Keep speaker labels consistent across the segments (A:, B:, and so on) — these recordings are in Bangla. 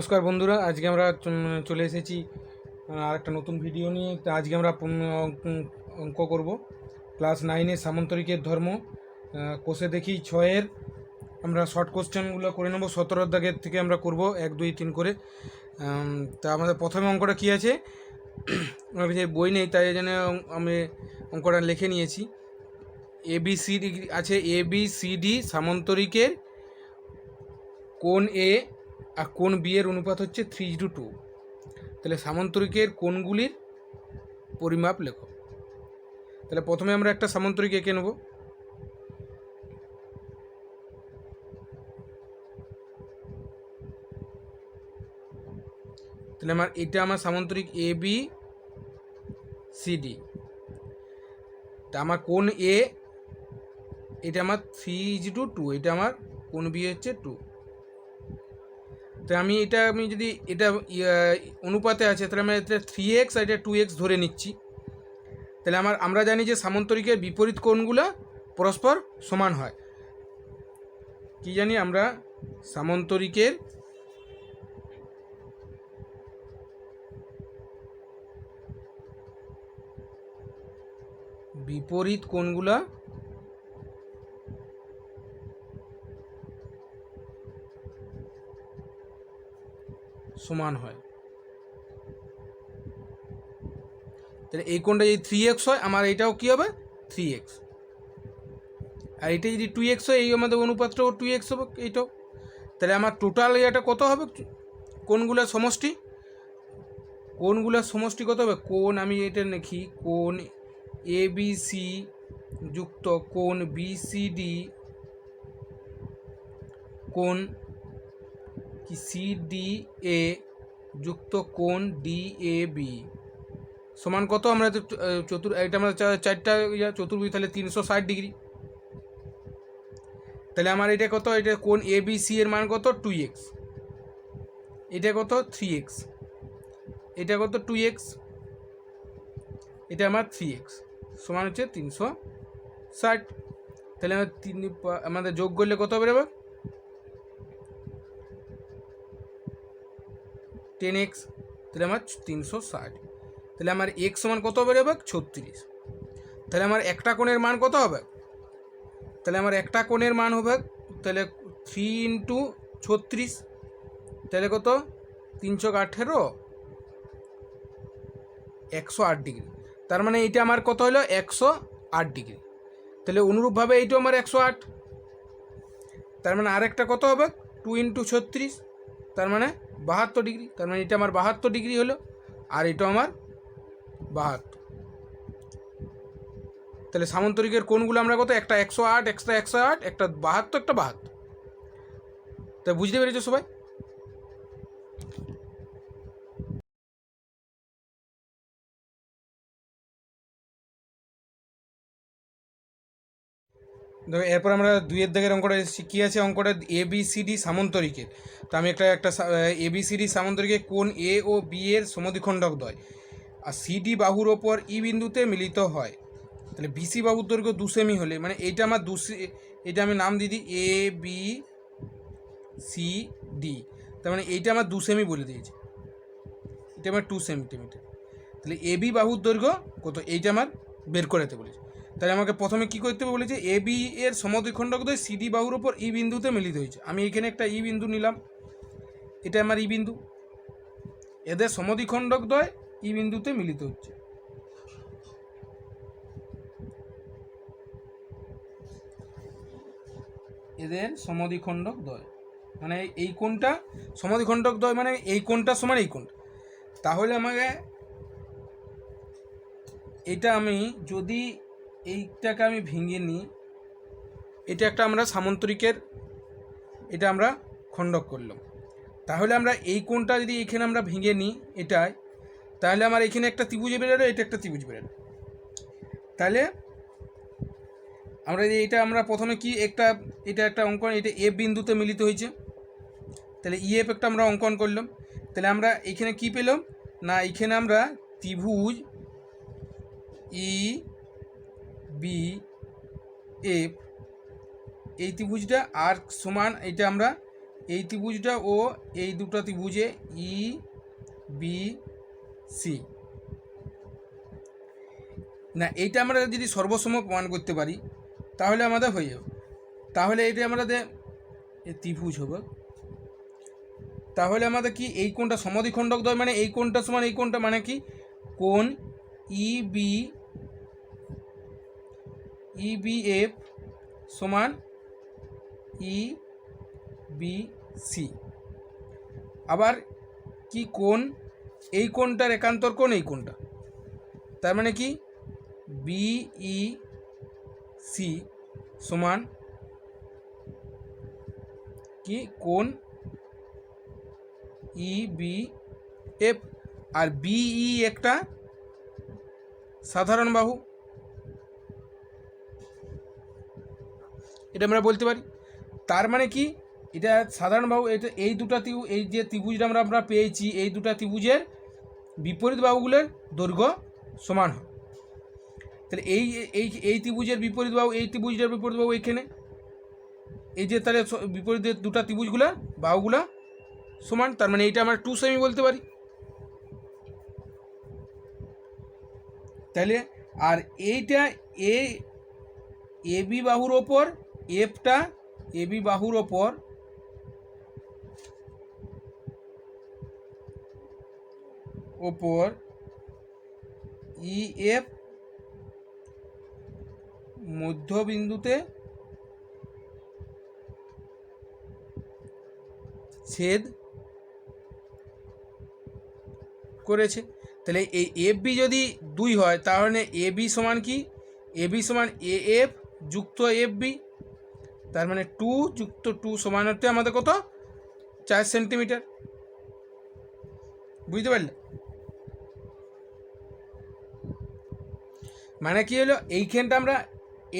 A: নমস্কার বন্ধুরা, আজকে আমরা চলে এসেছি আর একটা নতুন ভিডিও নিয়ে। তো আজকে আমরা অঙ্ক করব ক্লাস 9-এর সামন্তরিকের ধর্ম। কোষে দেখি 6-এর আমরা শর্ট কোশ্চেনগুলো করে নেব। 17 দাগের থেকে আমরা করব 1 2 3 করে। তা আমাদের প্রথমে অঙ্কটা কী আছে, আমার যে বই নেই তাই জন্য আমি অঙ্কটা লিখে নিয়েছি। ABCD আছে, ABCD সামন্তরিকের কোণ এ আর কোণ বি এর অনুপাত হচ্ছে 3:2। তাহলে সামন্তরিকের কোণগুলির পরিমাপ লেখো। তাহলে প্রথমে আমরা একটা সামন্তরিক এঁকে নেব। তাহলে এটা আমার সামন্তরিক ABCD। তা আমার কোণ এ এটা আমার 3:2, এটা আমার কোণ বি হচ্ছে 2। তো আমি যদি এটা অনুপাতে আছে তাহলে আমরা এটা 3x আর এটা 2x ধরে নিচ্ছি। তাহলে আমরা জানি যে সামন্তরিকের বিপরীত কোণগুলো পরস্পর সমান হয়। কি জানি আমরা, সামন্তরিকের বিপরীত কোণগুলো সমান হয়। তাহলে এই কোণটা যদি 3x হয়, আমার এটাও কী হবে 3x, আর এটা যদি 2x হয়, এই আমাদের অনুপাতটাও 2x হবে এইটাও। তাহলে আমার টোটাল এটা কত হবে, কোণগুলোর সমষ্টি কত হবে? কোণ আমি এটা লিখি, কোণ ABC যুক্ত কোণ BCD কোণ CDA যুক্ত কোণ DAB সমান কত? আমরা এটা আমরা চারটা চতুর্ভুজ, তাহলে 360 ডিগ্রি। তাহলে আমার এটা কত? এটা কোণ ABC এর মান কত? 2x। এটা কত? 3x। এটা কত? 2x। এটা আমার 3x সমান হচ্ছে 360। তাহলে আমাদের যোগ করলে কত বেরোবে? 10x। তাহলে আমার 360। তাহলে আমার x সমান কত বেরোবে? 36। তাহলে আমার একটা কোণের মান কত হবে? তাহলে আমার একটা কোণের মান হবে, তাহলে 3 × 36, তাহলে কত? 318, 108 ডিগ্রি। তার মানে এইটা আমার কত হলো? 108 ডিগ্রি। তাহলে অনুরূপভাবে এইটাও আমার 108। তার মানে আরেকটা কত হবে? 2 × 36, তার মানে 72 ডিগ্রি। তার মানে এটা আমার 72 ডিগ্রি হলো, আর এটা আমার 72। তাহলে সামন্তরিকের কোণগুলো আমরা কত? একটা 108, একটা 108, একটা 72, একটা 72। তা বুঝতে পেরেছো সবাই? দেখো, এরপর আমরা 2-এর দাগের অঙ্কটা কী আছে, অঙ্কটা ABCD সামন্তরিকের। তো আমি একটা ABCD সামন্তরিকের কোণ A ও B এর সমদ্বিখণ্ডক দ্বয় আর CD বাহুর ওপর E বিন্দুতে মিলিত হয়। তাহলে BC বাহুর দৈর্ঘ্য 2 সেমি হলে, মানে এইটা আমার এটা আমি নাম দিয়ে দিই ABCD। তার মানে এইটা আমার 2 সেমি বলে দিয়েছে, এটা আমার 2 সেন্টিমিটার। তাহলে AB বাহুর দৈর্ঘ্য কত, এইটা আমার বের করতে বলেছে। তাহলে আমাকে প্রথমে কী করতে হবে বলেছে, AB এর সমদ্বিখণ্ডক দ্বয় CD বাহুর ওপর E বিন্দুতে মিলিত হয়েছে। আমি এখানে একটা E বিন্দু নিলাম, এটা আমার E বিন্দু। এদের সমদ্বিখণ্ডক দ্বয় E বিন্দুতে মিলিত হচ্ছে। এদের সমদ্বিখণ্ডক দ্বয় মানে এই কোণটা সমদ্বিখণ্ডক দ্বয়, মানে এই কোণটা সমান এই কোণটা। তাহলে আমাকে এটা আমি যদি এইটাকে আমি ভেঙে নিই, এটা একটা আমরা সামন্তরিকের এটা আমরা খণ্ডক করলাম। তাহলে আমরা এই কোণটা যদি এখানে আমরা ভেঙে নিই এটাই, তাহলে আমার এখানে একটা ত্রিভুজ বেরোলো, এটা একটা ত্রিভুজ বেরোলো। তাহলে আমরা এটা আমরা প্রথমে কি এটা একটা অঙ্কন, এটা এ বিন্দুতে মিলিত হয়েছে। তাহলে EF একটা আমরা অঙ্কন করলাম। তাহলে আমরা এখানে কি পেলাম না, এখানে আমরা ত্রিভুজ EBF এই ত্রিভুজটা আর সমান, এটা আমরা এই ত্রিভুজটা ও এই দুটো ত্রিভুজে ই বি সি, না এইটা আমরা যদি সর্বসম প্রমাণ করতে পারি তাহলে আমাদের হয়ে যাবে। তাহলে এটা আমাদের ত্রিভুজ হবে, তাহলে আমাদের কি এই কোণটা সমদ্বিখণ্ডক দ্বয়, মানে এই কোণটা সমান এই কোণটা, মানে কি কোণ ইবিএফ সমান ইবিসি। আবার কি কোণ এই কোণটার একান্তর কোণ এই কোণটা, তার মানে কি বিইসি সমান কি কোণ ইবিএফ। আর বিই একটা সাধারণ বাহু, এটা আমরা বলতে পারি। তার মানে কি এটা সাধারণ বাহু, এটা এই দুটা এই যে ত্রিভুজটা আমরা পেয়েছি এই দুটা ত্রিভুজের বিপরীত বাহুগুলোর দৈর্ঘ্য সমান হয়। তাহলে এই এই এই ত্রিভুজের বিপরীত বাহু, এই ত্রিভুজটার বিপরীত বাহু এইখানে, এই যে তাহলে বিপরীত দুটা ত্রিভুজগুলা বাহুগুলা সমান, তার মানে এইটা আমরা 2 সেমি বলতে পারি। তাহলে আর এইটা এবি বাহুর ওপর, এফটা এবি বাহুর ওপর ইএফ মধ্যবিন্দুতে ছেদ করেছে। তাহলে এই এফ বি যদি 2 হয় তাহলে এ বি সমান কি, এ বি সমান এ এফ যুক্ত এফ বি, তার মানে 2 যুক্ত 2 সমান হচ্ছে আমাদের কত 4 সেন্টিমিটার। বুঝতে পারলে? মানে কি হলো এইখানটা আমরা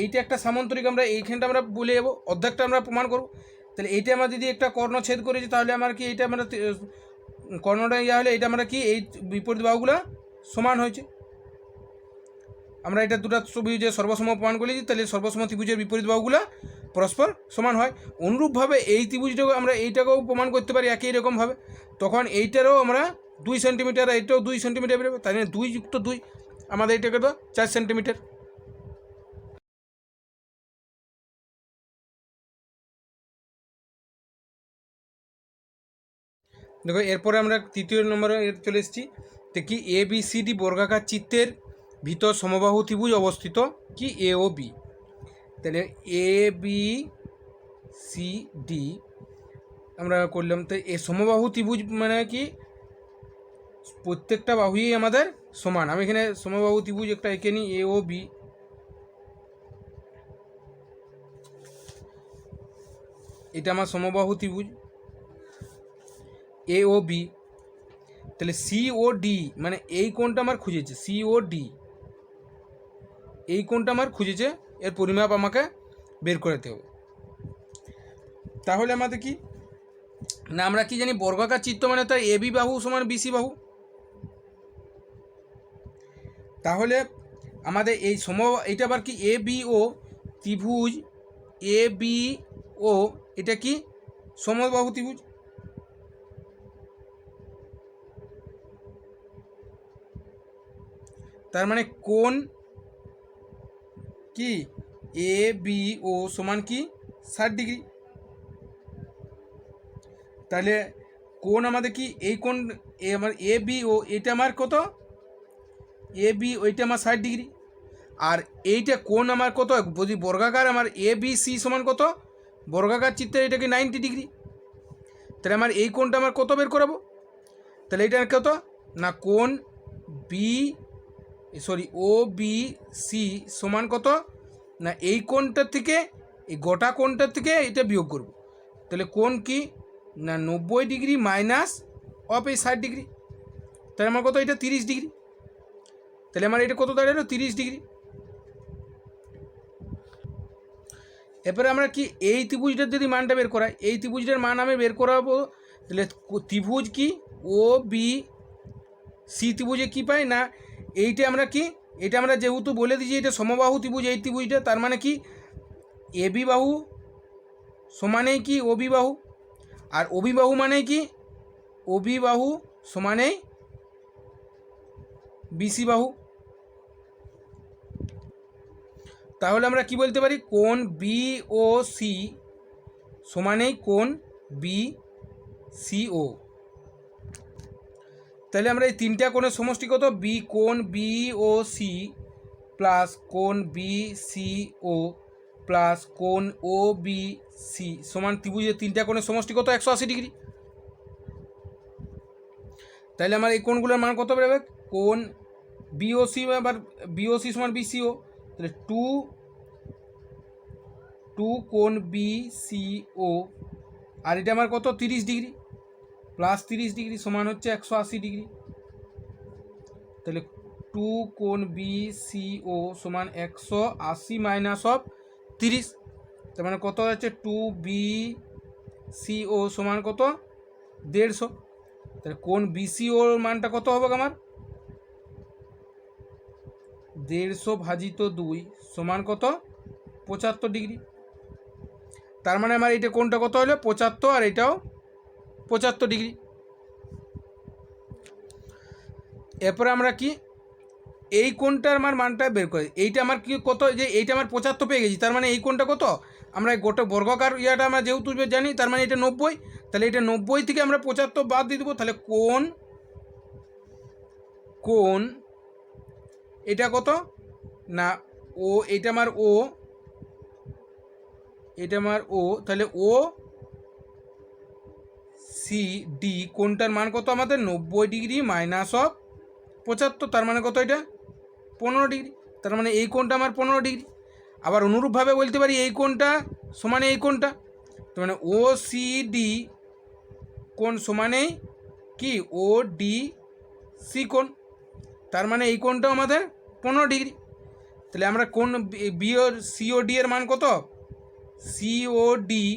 A: এইটা একটা সামান্তরিক, আমরা এইখানটা আমরা বলে যাবো, অর্ধেকটা আমরা প্রমাণ করব। তাহলে এইটা আমরা যদি একটা কর্ণ ছেদ করেছি তাহলে আমার কি এইটা আমরা কর্ণটা ইয়া হলে এটা আমরা কি এই বিপরীত বাহুগুলো সমান হয়েছে। আমরা এটা দুটো ত্রিভুজের সর্বসম প্রমাণ করেছি, তাহলে সর্বসম ত্রিভুজের বিপরীত বাহুগুলো পরস্পর সমান হয়। অনুরূপভাবে এই ত্রিভুজটাকেও আমরা এইটাকেও প্রমাণ করতে পারি একই রকমভাবে, তখন এইটারও আমরা 2 সেন্টিমিটার, এইটাও 2 সেন্টিমিটার বেরোবে, তাই জন্য 2 যুক্ত 2 আমাদের এইটাকে তো 4 সেন্টিমিটার। দেখো এরপরে আমরা তৃতীয় নম্বরে চলে এসেছি। তো কি এ বি সি ডি বর্গাকার চিত্রের ভিতর সমবাহু ত্রিভুজ অবস্থিত কি এ ও বি। তাহলে এ বি সি ডি আমরা করলাম। তো এ সমবাহু ত্রিভুজ মানে কি প্রত্যেকটা বাহুই আমাদের সমান। আমি এখানে সমবাহু ত্রিভুজ একটা এঁকে নিই এ ও বি। এটা আমার সমবাহু ত্রিভুজ এ ও বি। তাহলে সি ও ডি মানে এই কোণটা আমার খুঁজেছে, সি ও ডি এই কোণটা আমার খুঁজেছে, এর পরিমাপ আমাকে বের করতে হবে। তাহলে আমাদের কি না আমরা কি জানি বর্গাকার চিত্র মানে তাই এ বি বাহু সমান বিসি বাহু। তাহলে আমাদের এই এটা আবার কি এ বি ও ত্রিভুজ এ বি ও এটা কি সমবাহু ত্রিভুজ। তার মানে কোণ কি এ বি ও সমান কি 60 ডিগ্রি। তাহলে কোণ আমাদের কি এই কোণ আমার এ বি ও এটা আমার কত এ বি ওইটা আমার 60 ডিগ্রি, আর এইটা কোণ আমার কত যদি বর্গাকার আমার এ বি সি সমান কত বর্গাকার চিত্রে এটাকে 90 ডিগ্রি। তাহলে আমার এই কোণটা আমার কত বের করাবো, তাহলে এটা কত না কোণ ও বি সি সমান কত না এই কোণটার থেকে এই গোটা কোণটার থেকে এটা বিয়োগ করব। তাহলে কোণ কি না 90 ডিগ্রি মাইনাস অফ এই 60 ডিগ্রি, তাহলে আমার কত এটা 30 ডিগ্রি। তাহলে আমার এটা কত দাঁড়ালো 30 ডিগ্রি। এরপরে আমরা কি এই ত্রিভুজটার যদি মানটা বের করাই, এই ত্রিভুজটার মান আমি বের করাবো। তাহলে ত্রিভুজ কি ও বি সি ত্রিভুজে কি পাই না এইটা আমরা কি এটা আমরা যেহেতু বলে দিয়েছি এটা সমবাহু ত্রিভুজ এই ত্রিভুজটা, তার মানে কি এ বি বাহু সমানেই কি ও বি বাহু। আর অভিবাহু মানে কি, অভিবাহু সমানেই বিসি বাহু। তাহলে আমরা কি বলতে পারি, কোণ বিওসি সমানেই কোণ বিসিও। তাহলে আমরা এই তিনটা কোণের সমষ্টি কত, বি কোণ বিওসি প্লাস কোণ বিসিও প্লাস কোণ ও বিসি সমান ত্রিভুজের তিনটা কোণের সমষ্টি কত, 180 ডিগ্রি। তাহলে আমার এই কোণগুলোর মান কত বেরোবে, কোণ বিওসি আবার বিওসি সমান বিসিও, তাহলে টু কোণ বিসিও আর এটা আমার কত 30 ডিগ্রি প্লাস 30 ডিগ্রি সমান হচ্ছে 180 ডিগ্রি। তাহলে টু কোণ বিসিও সমান 180 মাইনাস অফ 30, তার মানে কত হচ্ছে টু বিসিও সমান কত 150। তাহলে কোণ বিসিওর মানটা কত হবে আমার, 150 ভাজিত 2 সমান কত 75 ডিগ্রি। তার মানে আমার এইটা কোণটা কত হলো 75 আর এটাও 75 ডিগ্রি। এরপরে আমরা কি এই কোণটার আমার মানটা বের করি, এইটা আমার কি কত, যে এইটা আমার 75 পেয়ে গেছি, তার মানে এই কোণটা কত, আমরা গোটা বর্গাকার ইয়াটা আমরা যেহেতু জানি, তার মানে এটা 90, তাহলে এটা 90 থেকে আমরা 75 বাদ দিয়ে দেবো। তাহলে কোণ এটা কত না ও, এটা আমার ও, এটা আমার ও, তাহলে ও সি ডি কোণটার মান কত আমাদের 90 ডিগ্রি মাইনাস অফ 75, তার মানে কত এটা 15 ডিগ্রি। তার মানে এই কোণটা আমার 15 ডিগ্রি। আবার অনুরূপভাবে বলতে পারি এই কোণটা সমানে এই কোণটা, তার মানে ও সি ডি কোণ সমানেই কি ও ডি সি কোণ, তার মানে এই কোণটাও আমাদের 15 ডিগ্রি। তাহলে আমরা কোণ সিওডি এর মান কত, সিওডি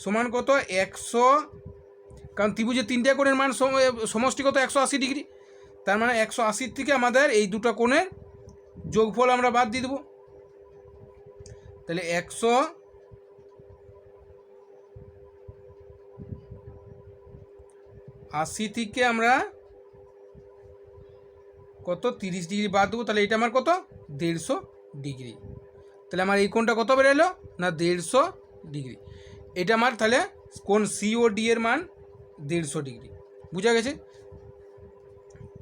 A: সমান কত 100, কারণ ত্রিভুজের তিনটা কোণের মান সমষ্টি কত 180 ডিগ্রি, তার মানে 180 থেকে আমাদের এই দুটো কোণের যোগফল আমরা বাদ দিয়ে দেবো। তাহলে 180 থেকে আমরা কত 30 ডিগ্রি বাদ দেবো, তাহলে এটা আমার কত 150 ডিগ্রি। তাহলে আমার এই কোণটা কত বেরোলো না 150 ডিগ্রি। এটা আমার তাহলে কোণ সিওডি এর মান 150 ডিগ্রি, বুঝা গেছে।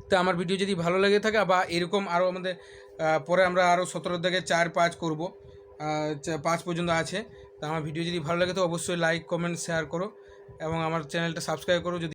A: তো আমার ভিডিও যদি ভালো লেগে থাকে বা এরকম আরও আমাদের পরে আমরা আরও 17 থেকে 4-5 করব, 5 পর্যন্ত আছে। তো আমার ভিডিও যদি ভালো লাগে তো অবশ্যই লাইক কমেন্ট শেয়ার করো এবং আমার চ্যানেলটা সাবস্ক্রাইব করো। যদি